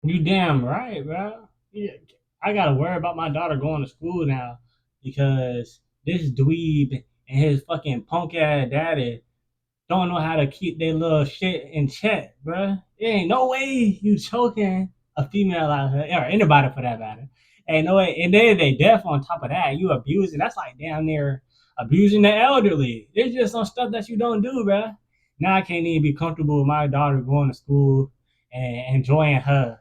You damn right, bro. Yeah, I gotta worry about my daughter going to school now because this dweeb and his fucking punk ass daddy don't know how to keep their little shit in check, bro. There ain't no way you choking a female out here, or anybody for that matter. Ain't no way. And then they deaf on top of that. You abusing. That's like damn near abusing the elderly. There's just some stuff that you don't do, bro. Now I can't even be comfortable with my daughter going to school and enjoying her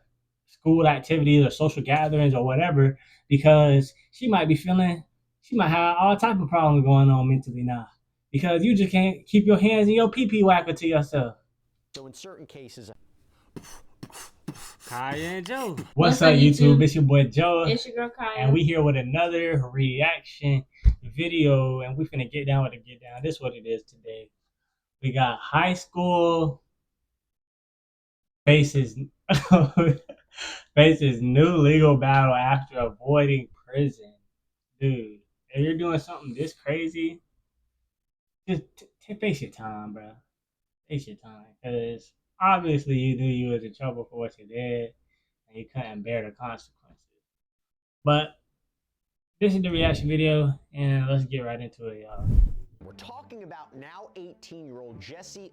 school activities or social gatherings or whatever because she might have all type of problems going on mentally now because you just can't keep your hands in your pee pee whacker to yourself. So in certain cases, Kiyyah and Joe. What's What's up, up, YouTube? YouTube? It's your boy Joe. It's your girl Kiyyah. And we here with another reaction video, and we finna get down with the get down. This is what it is today. We got high school faces faces new legal battle after avoiding prison. Dude, if you're doing something this crazy, just face your time, bro. Face your time, because obviously you knew you was in trouble for what you did, and you couldn't bear the consequences. But this is the reaction video, and let's get right into it, y'all. we're talking about now 18-year-old Jesse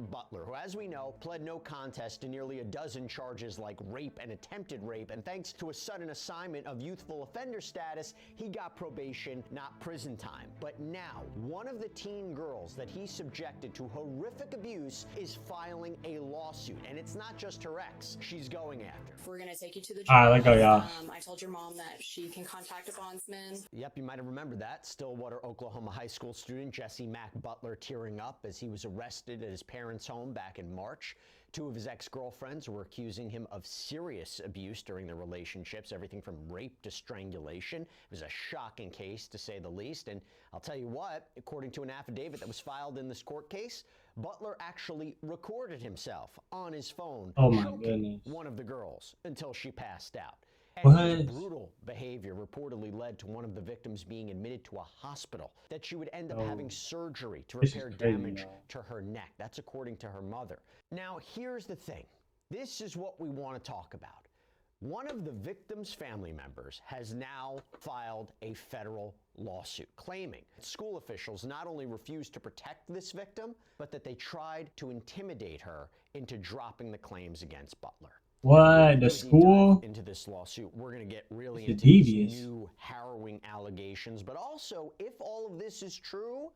Butler, who, as we know, pled no contest to nearly a dozen charges like rape and attempted rape, and thanks to a sudden assignment of youthful offender status, he got probation, not prison time. But now, one of the teen girls that he subjected to horrific abuse is filing a lawsuit, and it's not just her ex she's going after. We're gonna take you to the jail. All right, let's go, y'all. I told your mom that she can contact a bondsman. Yep, you might have remembered that. Stillwater, Oklahoma high school student Jesse Butler tearing up as he was arrested at his parents' home back in March. Two of his ex-girlfriends were accusing him of serious abuse during their relationships, everything from rape to strangulation. It was a shocking case, to say the least, and I'll tell you what, according to an affidavit that was filed in this court case, Butler actually recorded himself on his phone choking one of the girls until she passed out. And his brutal behavior reportedly led to one of the victims being admitted to a hospital, that she would end up having surgery to repair damage to her neck. That's according to her mother. Now, here's the thing. This is what we want to talk about. One of the victim's family members has now filed a federal lawsuit claiming that school officials not only refused to protect this victim, but that they tried to intimidate her into dropping the claims against Butler. What? The school? Into this lawsuit, we're going to get really into these new harrowing allegations, but also, if all of this is true,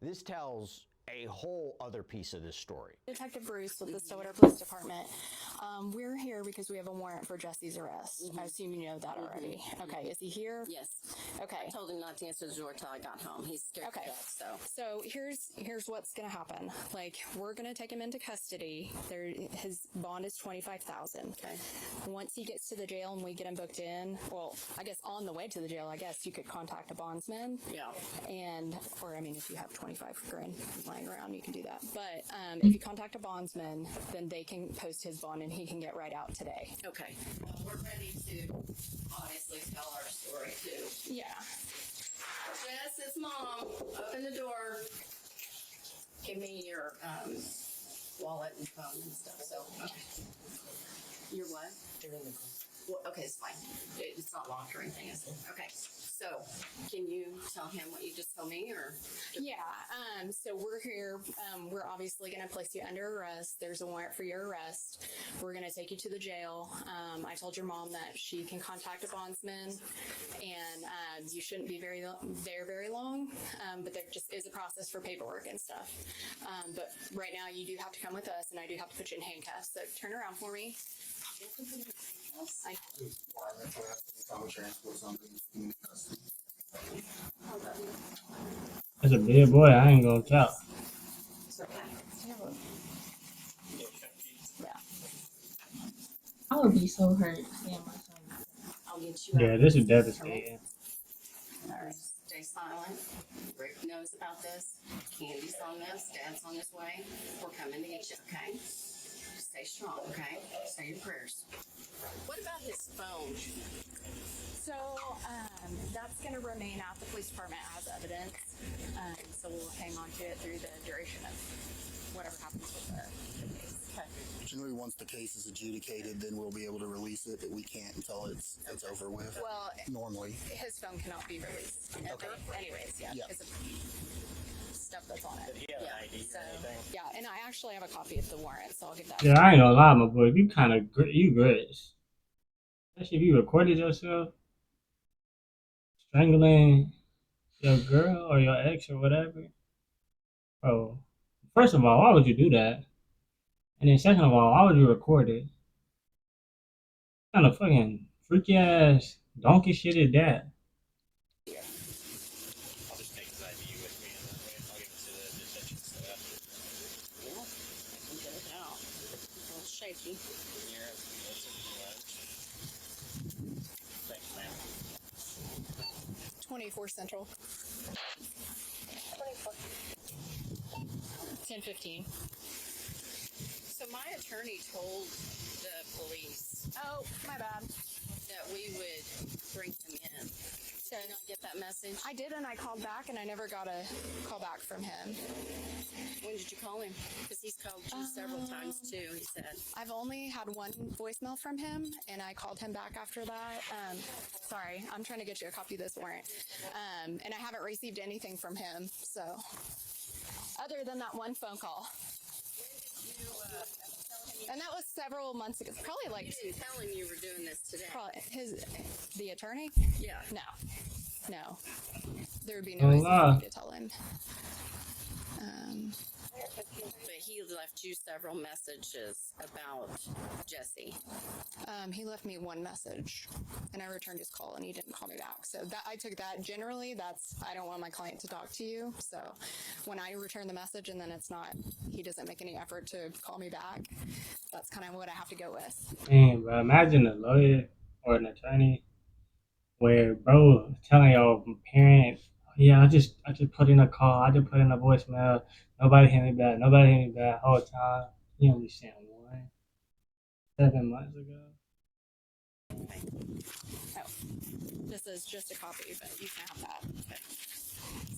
this tells a whole other piece of this story. Detective Bruce with the Stillwater Police Department. We're here because we have a warrant for Jesse's arrest. I assume you know that already. Okay, is he here? Yes. Okay. I told him not to answer the door till I got home. He's scared to death, So here's what's gonna happen. Like, we're gonna take him into custody. His bond is $25,000. Okay. Once he gets to the jail and we get him booked in, well, I guess on the way to the jail, I guess you could contact a bondsman. Yeah. Or I mean, if you have 25 grand lying around, you can do that. But if you contact a bondsman, then they can post his bond and he can get right out today. Okay. Well, we're ready to obviously tell our story too. Yeah. Jess, it's Mom. Open the door. Give me your wallet and phone and stuff. So, okay. Your what? They're in the car. Well, okay, it's fine. It's not locked or anything, is it? Okay. So, can you tell him what you just told me, or? Yeah. So we're here. We're obviously going to place you under arrest. There's a warrant for your arrest. We're going to take you to the jail. I told your mom that she can contact a bondsman, and you shouldn't be very long. But there just is a process for paperwork and stuff. But right now, you do have to come with us, and I do have to put you in handcuffs. So turn around for me. That's a big boy. I ain't gonna count. Yeah. I would be so hurt seeing my son. I'll get you. Yeah, this is devastating. All right. Stay silent. Rick knows about this. Candy's on this. Dad's on his way. We're coming to get you. Okay. Stay strong. Okay. Say your prayers. What about his phone? So that's going to remain at the police department as evidence. So we'll hang on to it through the duration of whatever happens with the case. Okay. Generally, once the case is adjudicated, then we'll be able to release it, but we can't until it's over with. Well, Normally. his phone cannot be released ever. Anyways, yeah, Yeah. because of stuff that's on it. Did he have an ID or anything? Yeah, and I actually have a copy of the warrant, so I'll give that. Yeah, I ain't gonna lie, my boy. You kind of you grits. Especially if you recorded yourself strangling your girl or your ex or whatever. Bro, first of all, why would you do that? And then second of all, why would you record it? What kind of fucking freaky ass donkey shit is that? I'll just take his ID with me and then I'll give it to the detention staff. Yeah, I can get it out. It's a little shaky. Here, that's Thanks, man. 24 Central. 10:15. So my attorney told the police Oh, my bad. that we would bring him in. So Did you not get that message? I did, and I called back, and I never got a call back from him. When did you call him? Because he's called you several times too, he said. I've only had one voicemail from him, and I called him back after that. Sorry, I'm trying to get you a copy of this warrant. And I haven't received anything from him, so other than that one phone call. And that was several months ago, probably like You didn't tell him you were doing this today. probably the attorney. Yeah. No, there would be no Oh, reason for wow. me to tell him. But he left you several messages about Jesse. He left me one message, and I returned his call, and he didn't call me back. So that I took that generally. That's I don't want my client to talk to you. So when I return the message and then it's not, he doesn't make any effort to call me back. That's kind of what I have to go with. Man, bro, imagine a lawyer or an attorney where bro telling your parent, yeah, I just put in a call, I just put in a voicemail, nobody hit me back, whole time. You only sent one 7 months ago. Oh, this is just a copy, but you can have that. Okay.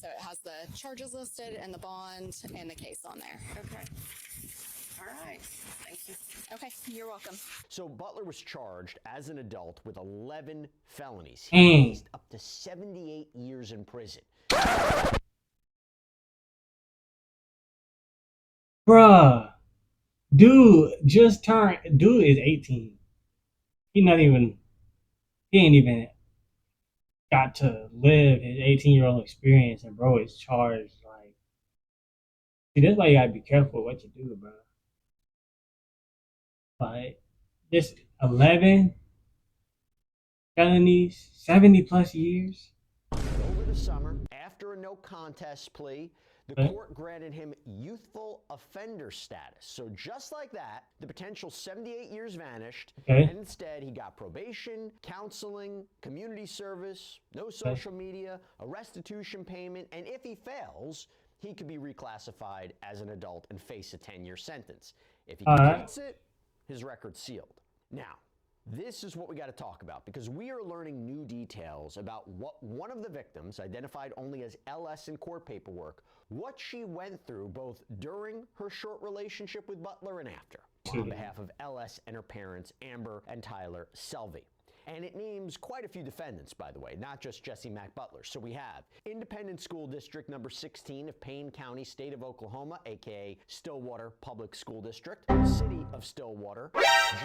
So it has the charges listed and the bond and the case on there. Okay. All right. Thank you. Okay, you're welcome. So Butler was charged as an adult with 11 felonies. Mm. He faced up to 78 years in prison. Bruh, dude is 18. He ain't even got to live his 18-year-old experience, and bro is charged. Like, see, that's why you gotta be careful what you do, bro. Like, this 11 felonies, 70 plus years. Over the summer, after a no contest plea, the Okay. court granted him youthful offender status. So just like that, the potential 78 years vanished, Okay. and instead he got probation, counseling, community service, no social media, a restitution payment, and if he fails, he could be reclassified as an adult and face a 10-year sentence. If he All right. completes it, his record's sealed. Now, this is what we got to talk about because we are learning new details about what one of the victims, identified only as LS in court paperwork, what she went through both during her short relationship with Butler and after. On behalf of LS and her parents, Amber and Tyler Selvey. And it names quite a few defendants, by the way, not just Jesse Mack Butler. So we have Independent School District number 16 of Payne County, state of Oklahoma, aka Stillwater Public School District, the city of Stillwater,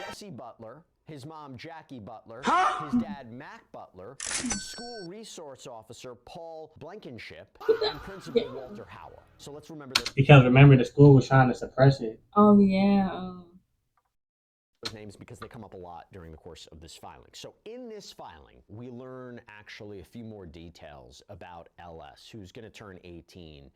Jesse Butler, his mom Jackie Butler, his dad Mac Butler, school resource officer Paul Blankenship, and Principal Walter Howell. So let's remember that. Because remember, the school was trying to suppress it. Oh yeah. Those names because they come up a lot during the course of this filing. So in this filing, we learn actually a few more details about LS, who's going to turn 18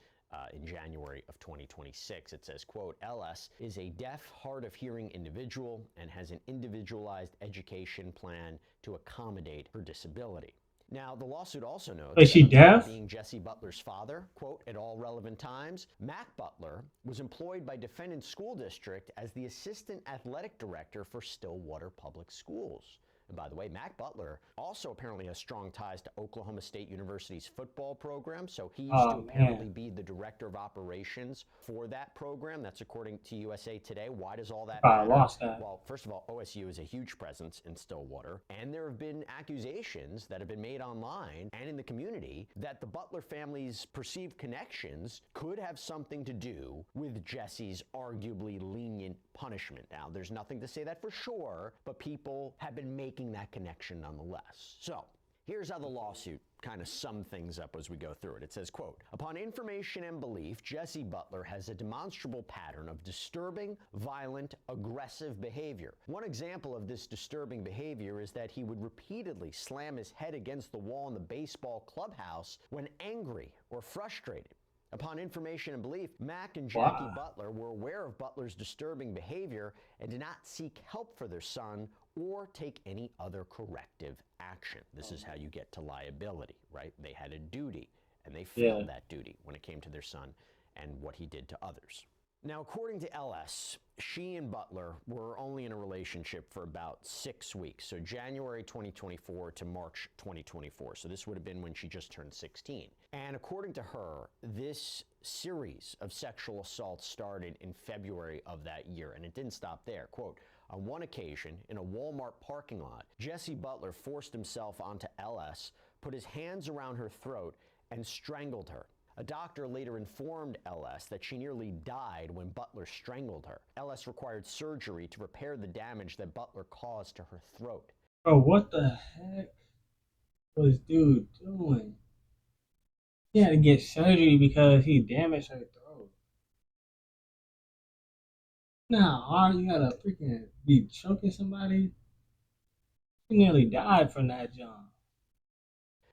in January of 2026. It says, quote, LS is a deaf, hard of hearing individual and has an individualized education plan to accommodate her disability. Now, the lawsuit also notes Is she that deaf? being Jesse Butler's father, quote, at all relevant times, Mac Butler was employed by defendant school district as the assistant athletic director for Stillwater Public Schools. And by the way, Mac Butler also apparently has strong ties to Oklahoma State University's football program. So he used to Oh apparently man, be the director of operations for that program. That's according to USA Today. Why does all I that probably matter? lost that. Well, first of all, OSU is a huge presence in Stillwater, and there have been accusations that have been made online and in the community that the Butler family's perceived connections could have something to do with Jesse's arguably lenient punishment. Now, there's nothing to say that for sure, but people have been making that connection nonetheless. So, here's how the lawsuit kind of sum things up as we go through it. It says, quote, upon information and belief, Jesse Butler has a demonstrable pattern of disturbing, violent, aggressive behavior. One example of this disturbing behavior is that he would repeatedly slam his head against the wall in the baseball clubhouse when angry or frustrated. Upon information and belief, Mac and Jackie Wow. Butler were aware of Butler's disturbing behavior and did not seek help for their son or take any other corrective action. This is how you get to liability, right? They had a duty, and they failed that duty when it came to their son and what he did to others. Now, according to LS, she and Butler were only in a relationship for about 6 weeks, so January 2024 to March 2024. So this would have been when she just turned 16. And according to her, this series of sexual assaults started in February of that year, and it didn't stop there. Quote, on one occasion, in a Walmart parking lot, Jesse Butler forced himself onto LS, put his hands around her throat, and strangled her. A doctor later informed LS that she nearly died when Butler strangled her. LS required surgery to repair the damage that Butler caused to her throat. Bro, what the heck was dude doing? He had to get surgery because he damaged her throat. Now, hard you gotta freaking be choking somebody? He nearly died from that jump.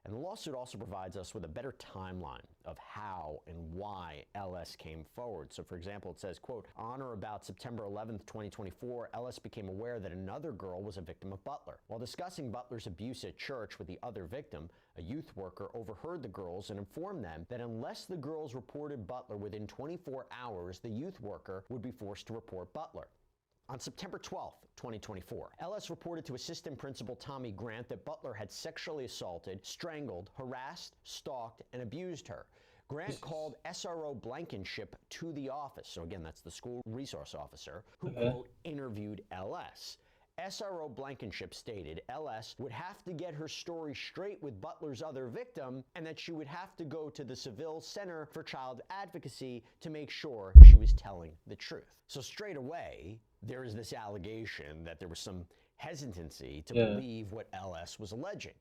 And the lawsuit also provides us with a better timeline of how and why LS came forward. So, for example, it says, quote, on or about September 11th, 2024, LS became aware that another girl was a victim of Butler. While discussing Butler's abuse at church with the other victim, a youth worker overheard the girls and informed them that unless the girls reported Butler within 24 hours, the youth worker would be forced to report Butler. On September 12, 2024, LS reported to Assistant Principal Tommy Grant that Butler had sexually assaulted, strangled, harassed, stalked, and abused her. Grant called SRO Blankenship to the office. So again, that's the school resource officer who, quote, interviewed LS. SRO Blankenship stated LS would have to get her story straight with Butler's other victim and that she would have to go to the Seville Center for Child Advocacy to make sure she was telling the truth. So straight away, there is this allegation that there was some hesitancy to believe what LS was alleging.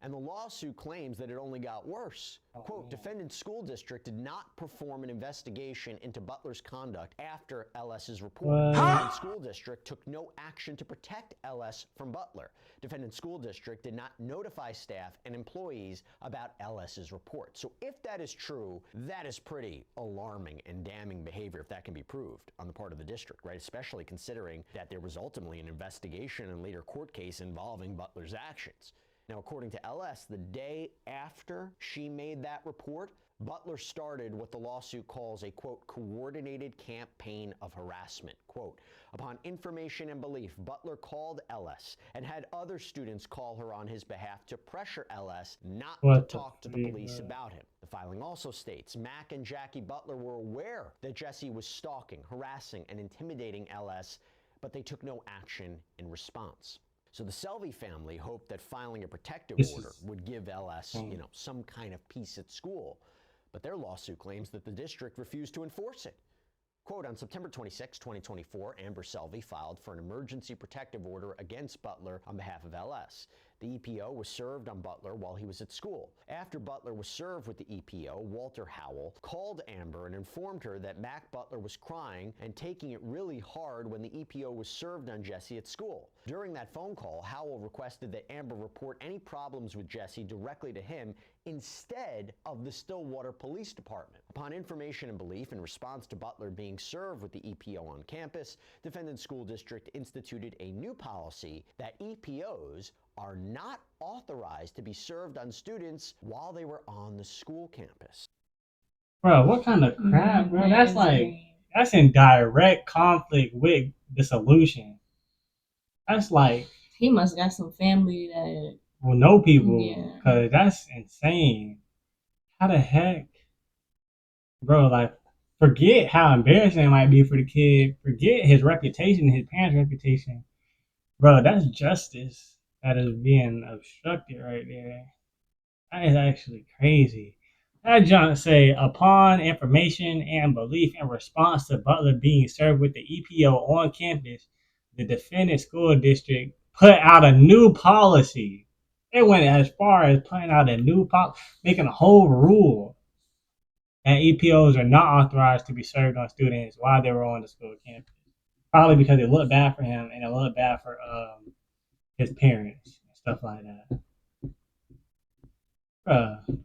And the lawsuit claims that it only got worse. Quote, defendant school district did not perform an investigation into Butler's conduct after LS's report. Defendant school district took no action to protect LS from Butler. Defendant school district did not notify staff and employees about LS's report. So if that is true, that is pretty alarming and damning behavior if that can be proved on the part of the district, right? Especially considering that there was ultimately an investigation and later court case involving Butler's actions. Now, according to LS, the day after she made that report, Butler started what the lawsuit calls a, quote, coordinated campaign of harassment. Quote, upon information and belief, Butler called LS and had other students call her on his behalf to pressure LS not to talk to the police about him. The filing also states Mac and Jackie Butler were aware that Jesse was stalking, harassing, and intimidating LS, but they took no action in response. So the Selvey family hoped that filing a protective order would give LS, some kind of peace at school. But their lawsuit claims that the district refused to enforce it. Quote, on September 26, 2024, Amber Selvey filed for an emergency protective order against Butler on behalf of LS. The EPO was served on Butler while he was at school. After Butler was served with the EPO, Walter Howell called Amber and informed her that Mac Butler was crying and taking it really hard when the EPO was served on Jesse at school. During that phone call, Howell requested that Amber report any problems with Jesse directly to him instead of the Stillwater Police Department. Upon information and belief, in response to Butler being served with the EPO on campus, defendant school district instituted a new policy that EPOs are not authorized to be served on students while they were on the school campus. Bro, what kind of crap, bro? That's in direct conflict with the solution. That's like He must got some family that will know people, Yeah. because that's insane. How the heck, bro? Like, forget how embarrassing it might be for the kid. Forget his reputation, his parents' reputation, bro. That's justice that is being obstructed right there. That is actually crazy. That John say, upon information and belief in response to Butler being served with the EPO on campus, the defendant school district put out a new policy. They went as far as putting out a new policy, making a whole rule that EPOs are not authorized to be served on students while they were on the school campus. Probably because it looked bad for him and it looked bad for his parents and stuff like that. Bruh.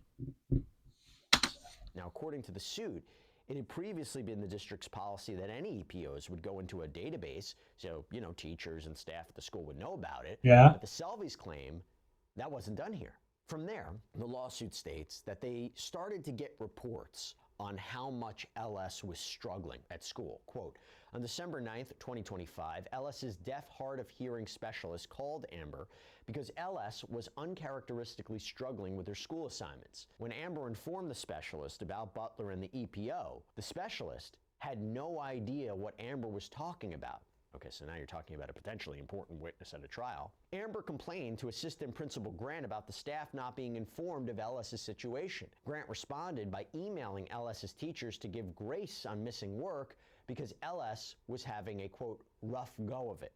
Now, according to the suit, it had previously been the district's policy that any EPOs would go into a database, so, teachers and staff at the school would know about it. Yeah. But the Selvies claim that wasn't done here. From there, the lawsuit states that they started to get reports on how much LS was struggling at school. Quote, on December 9th, 2025, LS's deaf hard of hearing specialist called Amber because LS was uncharacteristically struggling with her school assignments. When Amber informed the specialist about Butler and the EPO, the specialist had no idea what Amber was talking about. Okay, so now you're talking about a potentially important witness at a trial. Amber complained to Assistant Principal Grant about the staff not being informed of LS's situation. Grant responded by emailing LS's teachers to give grace on missing work because LS was having a, quote, rough go of it.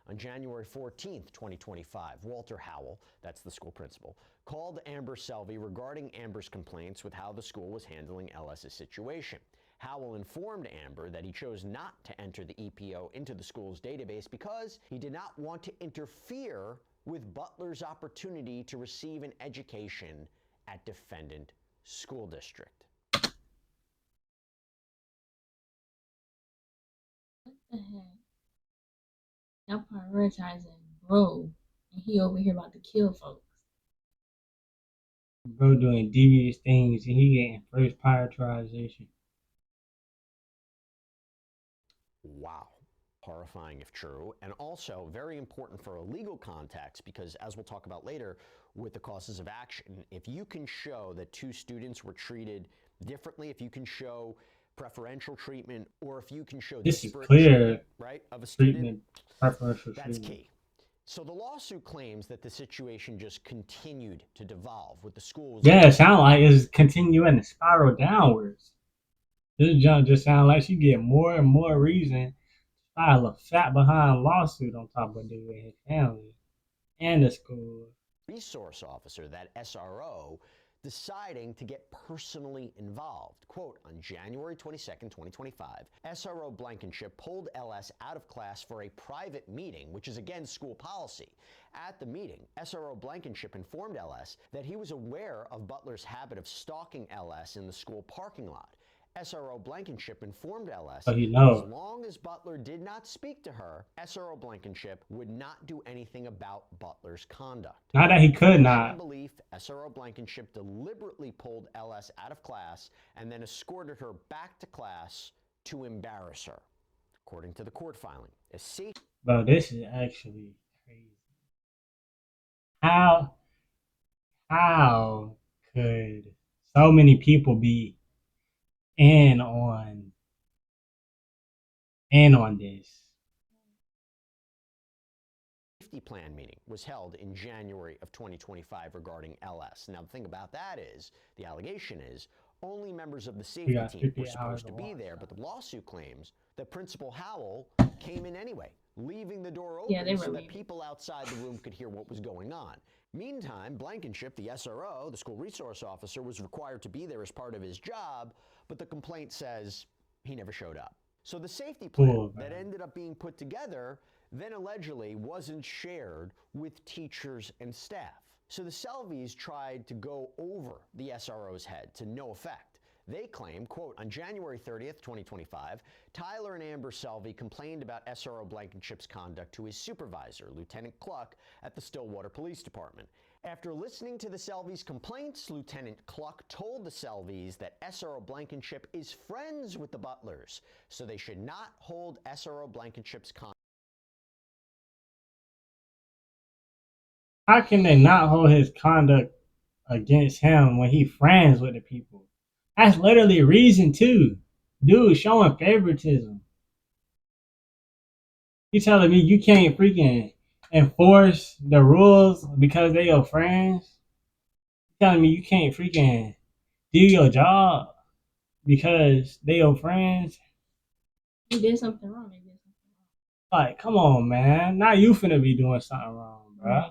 On January 14th, 2025, Walter Howell, that's the school principal, called Amber Selvey regarding Amber's complaints with how the school was handling LS's situation. Howell informed Amber that he chose not to enter the EPO into the school's database because he did not want to interfere with Butler's opportunity to receive an education at defendant school district. what the heck? Y'all prioritizing bro, and he over here about to kill folks. Bro doing devious things and he getting first prioritization. Wow. Horrifying if true, and also very important for a legal context because, as we'll talk about later with the causes of action, if you can show that two students were treated differently, if you can show preferential treatment, or if you can show This is disparate clear treatment, right, of a student, treatment, preferential that's treatment. key. So the lawsuit claims that the situation just continued to devolve with the schools. Yeah, it sounds like it's continuing to spiral downwards. This junk just sounds like she get more and more reason to file a fat behind lawsuit on top of it with his family and the school. Resource officer, that SRO, deciding to get personally involved. Quote, on January 22nd, 2025, SRO Blankenship pulled LS out of class for a private meeting, which is against school policy. At the meeting, SRO Blankenship informed LS that he was aware of Butler's habit of stalking LS in the school parking lot. SRO Blankenship informed LS So he that knows. as long as Butler did not speak to her, SRO Blankenship would not do anything about Butler's conduct. Not that he could not. In belief, SRO Blankenship deliberately pulled LS out of class and then escorted her back to class to embarrass her. According to the court filing, a safe... Bro, this is actually crazy. How could so many people be in on this? Safety plan meeting was held in January of 2025 regarding LS. Now, the thing about that is, the allegation is, only members of the safety team were supposed to be there, but the lawsuit claims that Principal Howell came in anyway, leaving the door open so that people outside the room could hear what was going on. Meantime, Blankenship, the SRO, the school resource officer, was required to be there as part of his job, but the complaint says he never showed up. So the safety plan that ended up being put together then allegedly wasn't shared with teachers and staff. So the Selvies tried to go over the SRO's head to no effect. They claim, quote, on January 30th, 2025, Tyler and Amber Selvey complained about SRO Blankenship's conduct to his supervisor, Lieutenant Cluck, at the Stillwater Police Department. After listening to the Selvies' complaints, Lieutenant Cluck told the Selvies that SRO Blankenship is friends with the Butlers, so they should not hold SRO Blankenship's conduct How can they not hold his conduct against him when he friends with the people? That's literally reason too. Dude, showing favoritism. You telling me you can't freaking enforce the rules because they your friends? You telling me you can't freaking do your job because they your friends? He did something wrong. They did something Like, come on, man. Now you finna be doing something wrong, bro.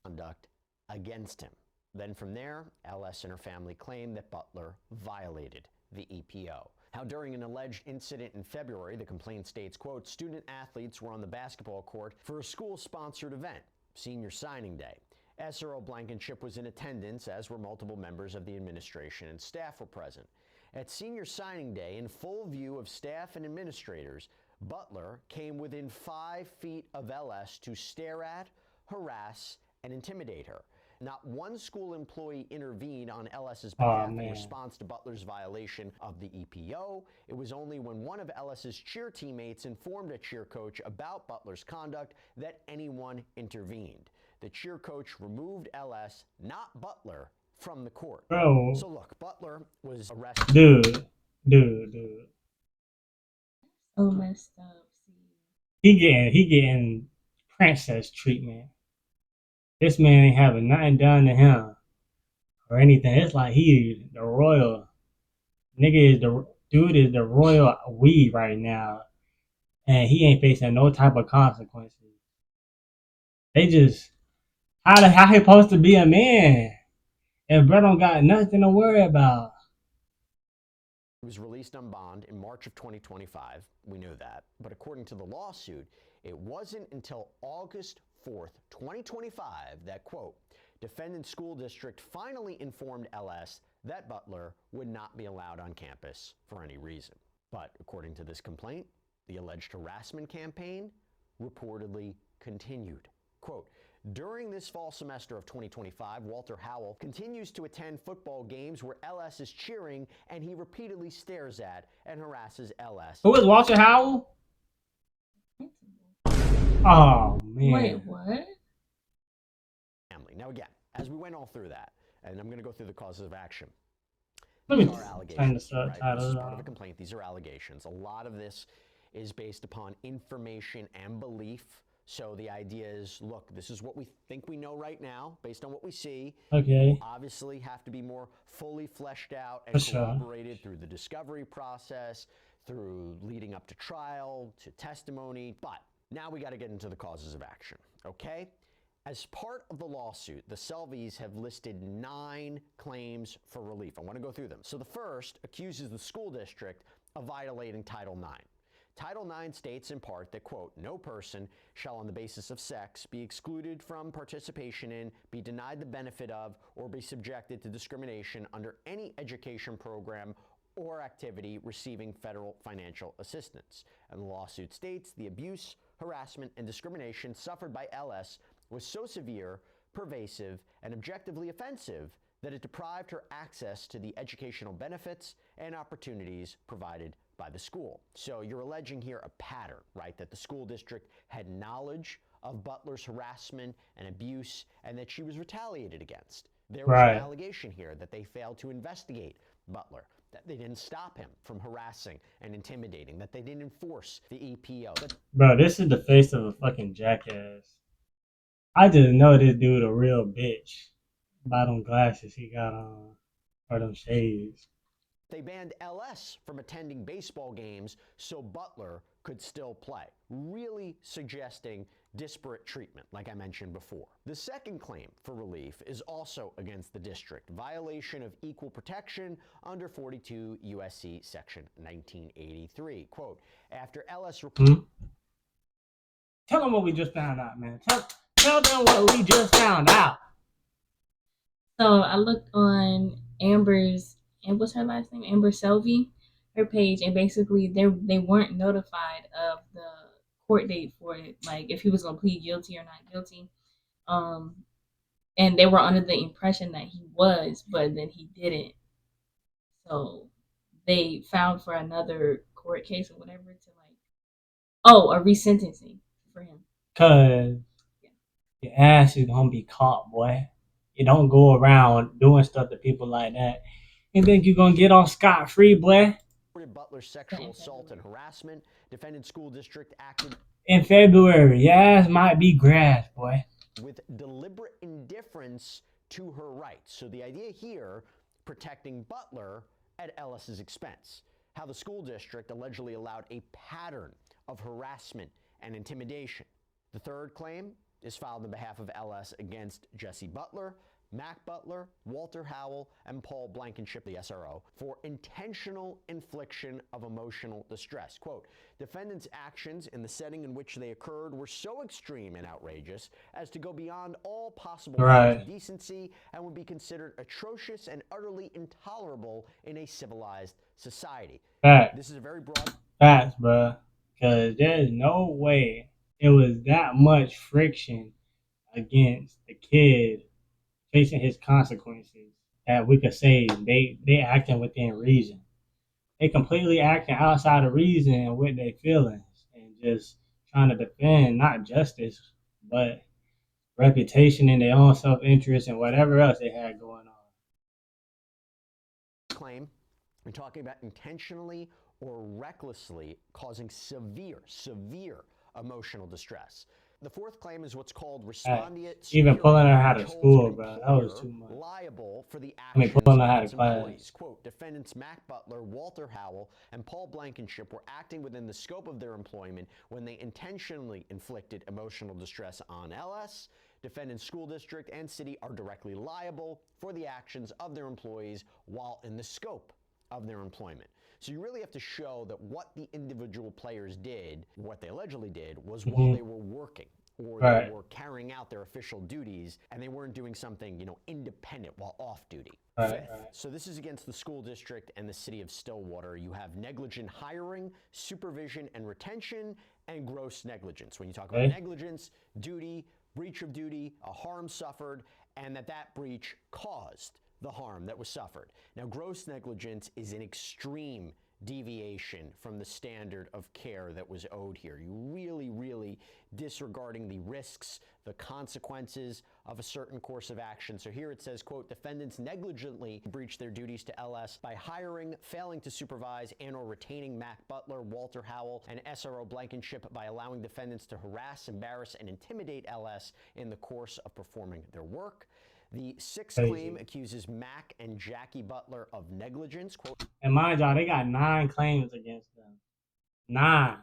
Conduct against him. Then from there, LS and her family claimed that Butler violated the EPO. How during an alleged incident in February, the complaint states, quote, student athletes were on the basketball court for a school-sponsored event, senior signing day. SRO Blankenship was in attendance, as were multiple members of the administration and staff were present. At senior signing day, in full view of staff and administrators, Butler came within 5 feet of LS to stare at, harass, and intimidate her. Not one school employee intervened on LS's behalf in response to Butler's violation of the EPO. It was only when one of LS's cheer teammates informed a cheer coach about Butler's conduct that anyone intervened. The cheer coach removed LS, not Butler, from the court. Bro. So look, Butler was arrested. Dude. so messed up. He getting princess treatment. This man ain't having nothing done to him or anything. It's like he the royal nigga is the royal weed right now, and he ain't facing no type of consequences. They just how he supposed to be a man if bro don't got nothing to worry about. He was released on bond in March of 2025. We know that. But according to the lawsuit, it wasn't until August 4th, 2025 that, quote, defendant school district finally informed LS that Butler would not be allowed on campus for any reason. But according to this complaint, the alleged harassment campaign reportedly continued. Quote, during this fall semester of 2025, Walter Howell continues to attend football games where LS is cheering and he repeatedly stares at and harasses LS. Who is Walter Howell? Oh, man. Wait, what? Family. Now again, as we went all through that, and I'm going to go through the causes of action. Let me These are allegations, right? This is part of a complaint. These are allegations. A lot of this is based upon information and belief. So the idea is, look, this is what we think we know right now, based on what we see. Okay. Obviously, have to be more fully fleshed out and corroborated through the discovery process, through leading up to trial, to testimony. But now we got to get into the causes of action, okay? As part of the lawsuit, the Selvies have listed 9 claims for relief. I want to go through them. So the first accuses the school district of violating Title IX. Title IX states in part that, quote, no person shall on the basis of sex be excluded from participation in, be denied the benefit of, or be subjected to discrimination under any education program or activity receiving federal financial assistance. And the lawsuit states the abuse, harassment, and discrimination suffered by LS was so severe, pervasive, and objectively offensive that it deprived her access to the educational benefits and opportunities provided by the school. So you're alleging here a pattern, right? That the school district had knowledge of Butler's harassment and abuse and that she was retaliated against. There was an allegation here that they failed to investigate Butler, that they didn't stop him from harassing and intimidating, that they didn't enforce the EPO. Bro, this is the face of a fucking jackass. I just know this dude a real bitch by them glasses he got on, or them shades. They banned LS from attending baseball games so Butler could still play, really suggesting disparate treatment, like I mentioned before. The second claim for relief is also against the district, violation of equal protection under 42 USC section 1983. Quote, after LS reported... Tell them what we just found out, man. Tell them what we just found out. So I looked on Amber's, and what's her last name? Amber Selvey, her page, and basically they weren't notified of the court date for it, like if he was gonna plead guilty or not guilty. And they were under the impression that he was, but then he didn't. So they filed for another court case or whatever to a resentencing for him. Cause Your ass is gonna be caught, boy. You don't go around doing stuff to people like that and think you're gonna get off scot-free, boy. Butler's sexual assault and harassment. Defendant school district acted in February. Your ass might be grass, boy. with deliberate indifference to her rights. So the idea here, protecting Butler at Ellis's expense. How the school district allegedly allowed a pattern of harassment and intimidation. The third claim is filed on behalf of Ellis against Jesse Butler, Mac Butler, Walter Howell, and Paul Blankenship, the SRO, for intentional infliction of emotional distress. Quote, defendants' actions in the setting in which they occurred were so extreme and outrageous as to go beyond all possible limits of decency and would be considered atrocious and utterly intolerable in a civilized society. Facts. This is a very broad... Facts, bro. Because there's no way it was that much friction against the kid facing his consequences that we could say they acting within reason. They completely acting outside of reason with their feelings and just trying to defend not justice but reputation and their own self-interest and whatever else they had going on. Claim, we're talking about intentionally or recklessly causing severe emotional distress. The fourth claim is what's called respondeat even pulling her out of school, bro. That was too much. Liable for the actions pulling her out of of class. employees. Quote, defendants Mac Butler, Walter Howell, and Paul Blankenship were acting within the scope of their employment when they intentionally inflicted emotional distress on LS. Defendants school district and city are directly liable for the actions of their employees while in the scope of their employment. So you really have to show that what the individual players did, what they allegedly did, was while they were working or they were carrying out their official duties and they weren't doing something, independent while off duty. Fifth, so this is against the school district and the city of Stillwater. You have negligent hiring, supervision and retention, and gross negligence. When you talk about negligence, duty, breach of duty, a harm suffered, and that breach caused the harm that was suffered. Now, gross negligence is an extreme deviation from the standard of care that was owed here. You really disregarding the risks, the consequences of a certain course of action. So here it says, quote, defendants negligently breached their duties to LS by hiring, failing to supervise, and or retaining Mac Butler, Walter Howell, and SRO Blankenship by allowing defendants to harass, embarrass, and intimidate LS in the course of performing their work. The sixth claim accuses Mac and Jackie Butler of negligence. Quote, and mind y'all, they got 9 claims against them. 9.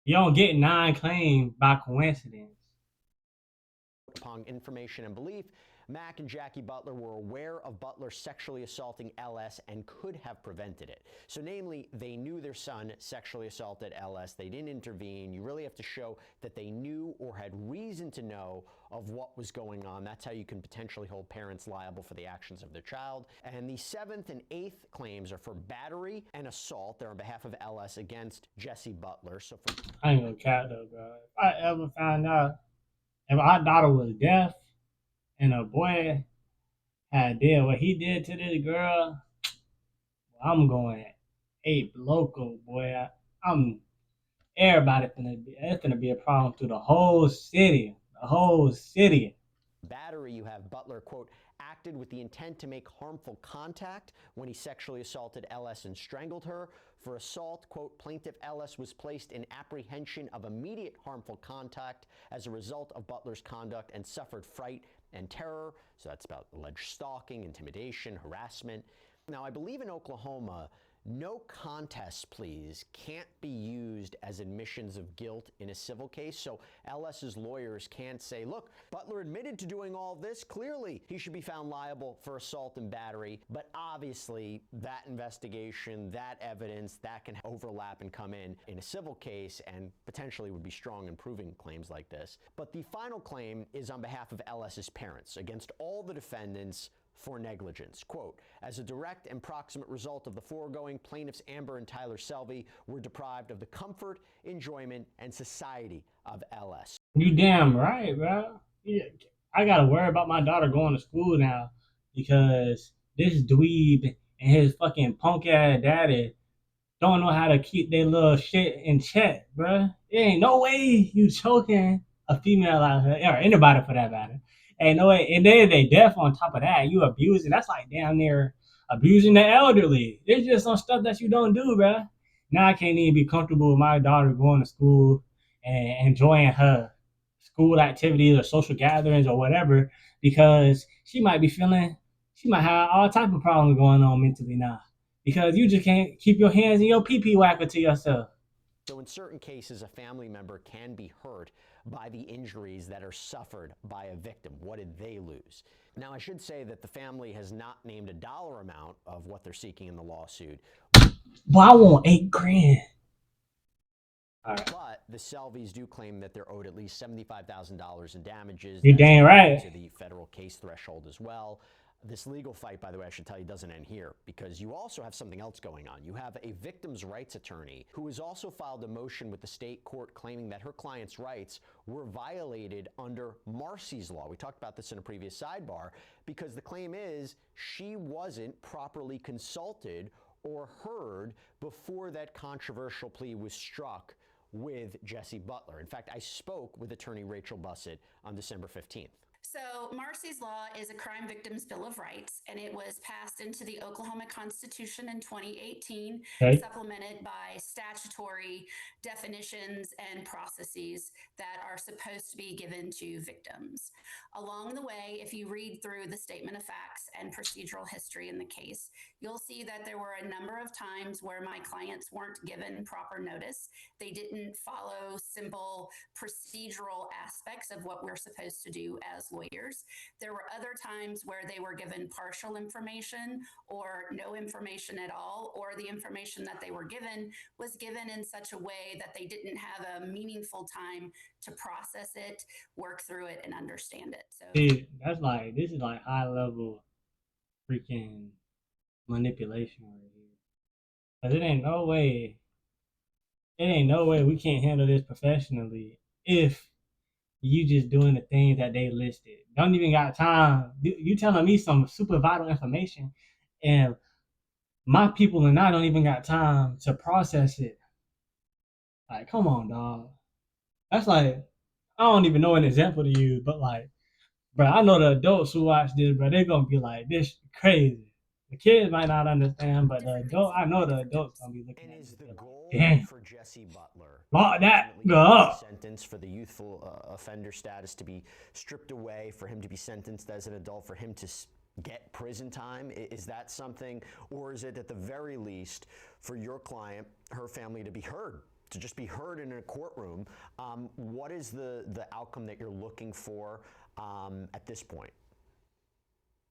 You don't get 9 claims by coincidence. Upon information and belief, Mac and Jackie Butler were aware of Butler sexually assaulting LS and could have prevented it. So namely, they knew their son sexually assaulted LS. They didn't intervene. You really have to show that they knew or had reason to know of what was going on. That's how you can potentially hold parents liable for the actions of their child. And the 7th and 8th claims are for battery and assault. They're on behalf of LS against Jesse Butler. So for I ain't gonna cap though, bro. If I ever found out if our daughter was deaf and a boy had did what he did to this girl, I'm going ape local, boy. It's gonna be a problem through the whole city. The whole city. Battery, you have Butler, quote, acted with the intent to make harmful contact when he sexually assaulted LS and strangled her. For assault, quote, plaintiff LS was placed in apprehension of immediate harmful contact as a result of Butler's conduct and suffered fright and terror. So that's about alleged stalking, intimidation, harassment. Now, I believe in Oklahoma, no contest pleas can't be used as admissions of guilt in a civil case. So LS's lawyers can't say, look, Butler admitted to doing all this. Clearly, he should be found liable for assault and battery. But obviously, that investigation, that evidence, that can overlap and come in a civil case and potentially would be strong in proving claims like this. But the final claim is on behalf of LS's parents against all the defendants for negligence. Quote, as a direct and proximate result of the foregoing, plaintiffs Amber and Tyler Selvey were deprived of the comfort, enjoyment, and society of LS. You damn right, bro. I gotta worry about my daughter going to school now because this dweeb and his fucking punk ass daddy don't know how to keep their little shit in check, bro. There ain't no way you choking a female out here, or anybody for that matter. Ain't no way. And then they deaf on top of that. You abusing. That's like damn near abusing the elderly. There's just some stuff that you don't do, bruh. Now I can't even be comfortable with my daughter going to school and enjoying her school activities or social gatherings or whatever because she might have all type of problems going on mentally now because you just can't keep your hands in your pee-pee whacker to yourself. So in certain cases, a family member can be hurt by the injuries that are suffered by a victim. What did they lose? Now, I should say that the family has not named a dollar amount of what they're seeking in the lawsuit. Well, I want $8,000. All right. But the Selvies do claim that they're owed at least $75,000 in damages. You're dang right. To the federal case threshold as well. This legal fight, by the way, I should tell you, doesn't end here because you also have something else going on. You have a victim's rights attorney who has also filed a motion with the state court claiming that her client's rights were violated under Marcy's law. We talked about this in a previous sidebar because the claim is she wasn't properly consulted or heard before that controversial plea was struck with Jesse Butler. In fact, I spoke with attorney Rachel Bussett on December 15th. So Marcy's Law is a crime victims bill of rights, and it was passed into the Oklahoma Constitution in 2018, supplemented by statutory definitions and processes that are supposed to be given to victims. Along the way, if you read through the statement of facts and procedural history in the case, you'll see that there were a number of times where my clients weren't given proper notice. They didn't follow simple procedural aspects of what we're supposed to do as lawyers. There were other times where they were given partial information or no information at all, or the information that they were given was given in such a way that they didn't have a meaningful time to process it, work through it, and understand it. So see, this is like high level freaking manipulation right here. Cause it ain't no way we can't handle this professionally if you just doing the things that they listed. Don't even got time. You telling me some super vital information, and my people and I don't even got time to process it. Like, come on, dog. That's like, I don't even know an example to use, but like, bro, I know the adults who watch this, bro, they're gonna be like, this crazy. The kids might not understand, but I know the adults gonna be looking and at is the this goal like, for Jesse Butler lock that up. Sentence for the youthful offender status to be stripped away, for him to be sentenced as an adult, for him to get prison time? Is that something, or is it at the very least for your client, her family, to be heard? To just be heard in a courtroom? What is the outcome that you're looking for at this point?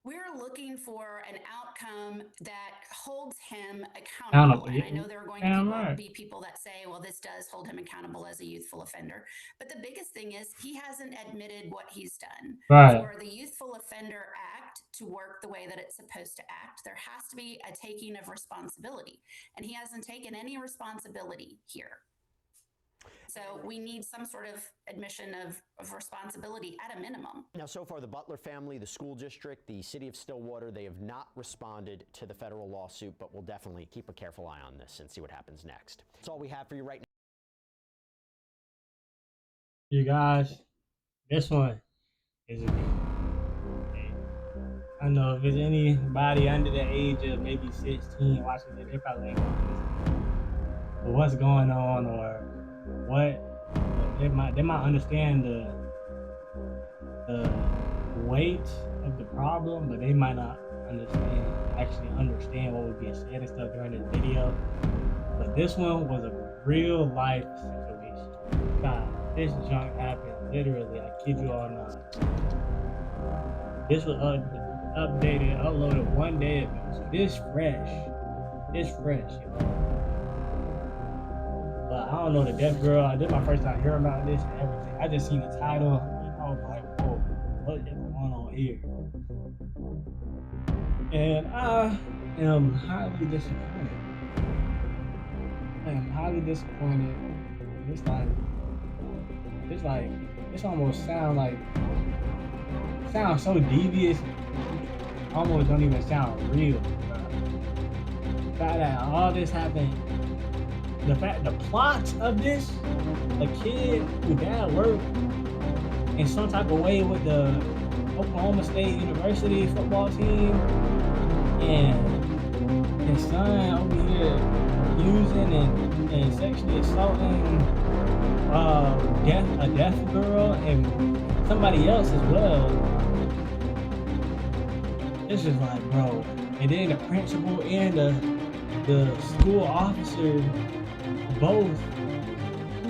We're looking for an outcome that holds him accountable. And I know there are going to be people that say, well, this does hold him accountable as a youthful offender. But the biggest thing is he hasn't admitted what he's done. Right. For the Youthful Offender Act to work the way that it's supposed to act, there has to be a taking of responsibility. And he hasn't taken any responsibility here. So we need some sort of admission of responsibility at a minimum. Now, so far, the Butler family, the school district, the city of Stillwater, they have not responded to the federal lawsuit, but we'll definitely keep a careful eye on this and see what happens next. That's all we have for you right now. You guys, this one is a big. I know if there's anybody under the age of maybe 16 watching it, they probably ain't gonna listen. But what's going on, or what they might understand the weight of the problem, but they might not understand what was being said and stuff during this video. But this one was a real life situation. God, this junk happened literally. I kid you all not. This was uploaded one day ago. So this fresh, y'all. But I don't know the deaf girl. This is my first time hearing about this and everything. I just seen the title and I was like, whoa, what is going on here? And I am highly disappointed. This almost sounds so devious. Almost don't even sound real. Bro. The fact that all this happened the plot of this, a kid who dad worked in some type of way with the Oklahoma State University football team, and his son over here using and sexually assaulting a deaf girl and somebody else as well. It's just like, bro. And then the principal and the school officer both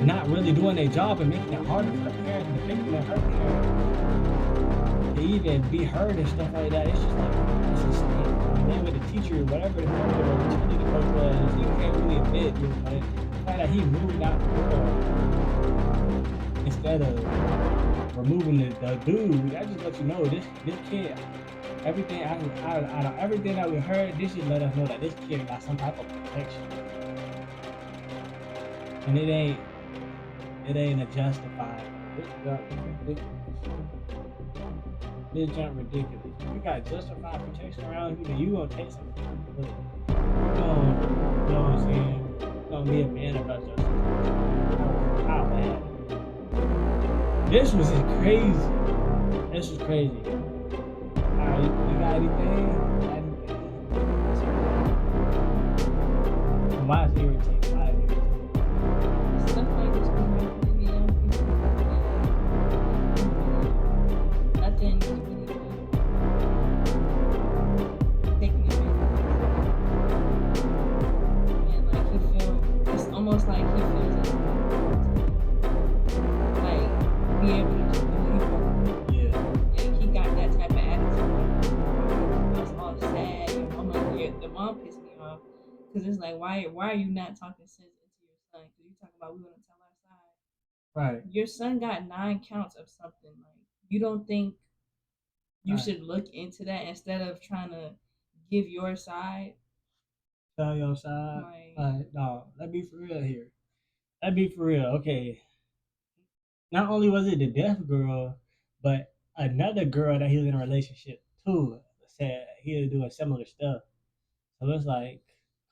not really doing their job and making it harder for the parent, the victim and her parent, to even be heard and stuff like that. It's just like, it's insane. And then with the teacher, whatever the coach or the cheerleader coach was, he can't really admit, you know, like, the fact that he moved out the door instead of removing the dude, that just lets you know this kid, everything out of everything that we heard, this just let us know that this kid got some type of protection. And it ain't a justified. This junk ridiculous. If you got justified protection around you, then you gonna take some responsibility. You know what I'm saying? You gonna be a man about yourself. How bad. This was just crazy. This was crazy. Alright, you got anything? Why is it irritating? Why is it irritating? Stuff like this can happen to young people. Nothing is really taking advantage. And like it's almost like he feels it's like be able to just believe him. Yeah. Like he got that type of attitude. I was all sad. I'm like, yeah, the mom pissed me off because it's like, why are you not talking sense into your son? Because you talking about we want to tell our side. Right. Your son got 9 counts of something. Like, you don't think you Right. should look into that instead of trying to give your side? Tell your side. Like, No, let's be for real here. Let's be for real. Okay. Not only was it the deaf girl, but another girl that he was in a relationship too said he was doing similar stuff. So it's like,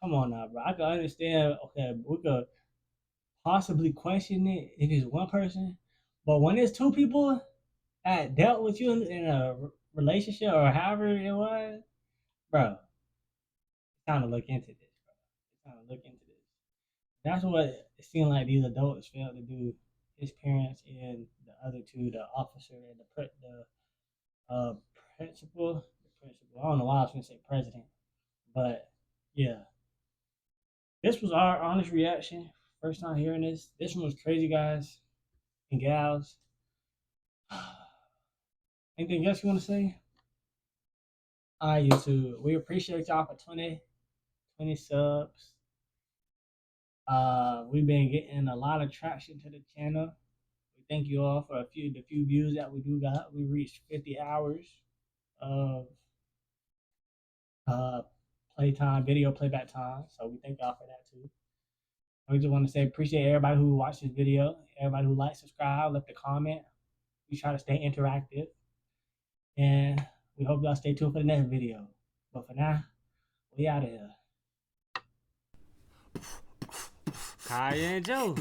come on now, bro. I can understand. Okay, we could possibly question it if it's one person, but when it's two people that dealt with you in a relationship or however it was, bro, it's time to look into this, bro. It's time to look into this. That's what it seemed like these adults failed to do. His parents and the other two, the officer and uh, principal. The principal. I don't know why I was going to say president, but yeah, this was our honest reaction. First time hearing this. This one was crazy, guys and gals. Anything else you want to say? All right, YouTube. We appreciate y'all for 20 subs. We've been getting a lot of traction to the channel. We thank you all for the few views that we do got. We reached 50 hours of playtime, video playback time. So we thank y'all for that too. We just want to say appreciate everybody who watched this video, everybody who liked, subscribe, left a comment. We try to stay interactive. And we hope y'all stay tuned for the next video. But for now, we out of here. Kiyyah and Joe.